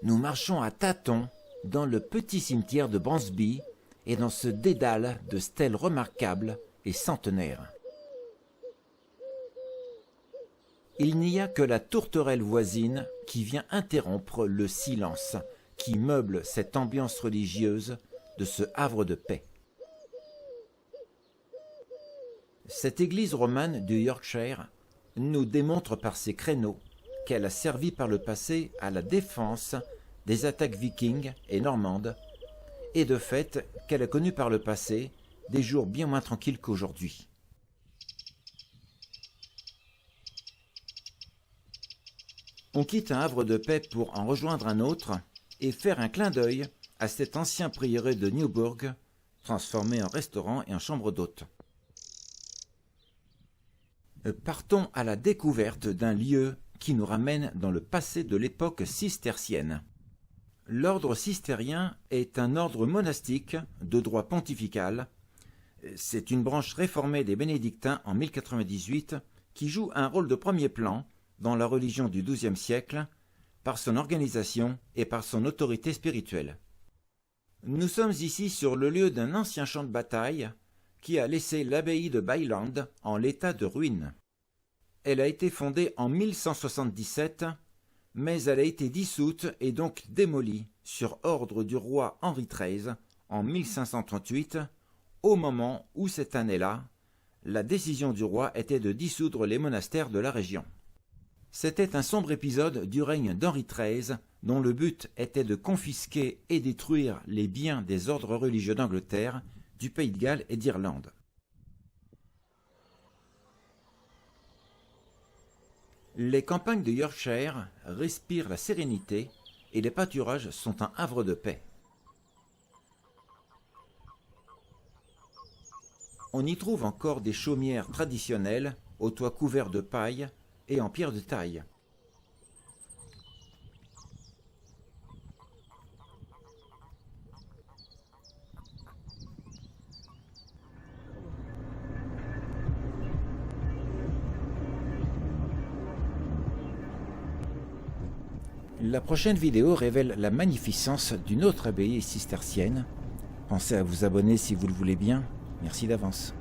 Nous marchons à tâtons dans le petit cimetière de Bransby et dans ce dédale de stèles remarquables et centenaires. Il n'y a que la tourterelle voisine qui vient interrompre le silence qui meuble cette ambiance religieuse de ce havre de paix. Cette église romane du Yorkshire nous démontre par ses créneaux qu'elle a servi par le passé à la défense des attaques vikings et normandes, et de fait qu'elle a connu par le passé des jours bien moins tranquilles qu'aujourd'hui. On quitte un havre de paix pour en rejoindre un autre et faire un clin d'œil à cet ancien prieuré de Newburgh, transformé en restaurant et en chambre d'hôte. Partons à la découverte d'un lieu qui nous ramène dans le passé de l'époque cistercienne. L'ordre cistercien est un ordre monastique de droit pontifical. C'est une branche réformée des bénédictins en 1098 qui joue un rôle de premier plan dans la religion du XIIe siècle par son organisation et par son autorité spirituelle. Nous sommes ici sur le lieu d'un ancien champ de bataille qui a laissé l'abbaye de Byland en l'état de ruine. Elle a été fondée en 1177, mais elle a été dissoute et donc démolie sur ordre du roi Henri XIII en 1538, au moment où cette année-là, la décision du roi était de dissoudre les monastères de la région. C'était un sombre épisode du règne d'Henri XIII, dont le but était de confisquer et détruire les biens des ordres religieux d'Angleterre, du Pays de Galles et d'Irlande. Les campagnes de Yorkshire respirent la sérénité et les pâturages sont un havre de paix. On y trouve encore des chaumières traditionnelles aux toits couverts de paille et en pierre de taille. La prochaine vidéo révèle la magnificence d'une autre abbaye cistercienne. Pensez à vous abonner si vous le voulez bien. Merci d'avance.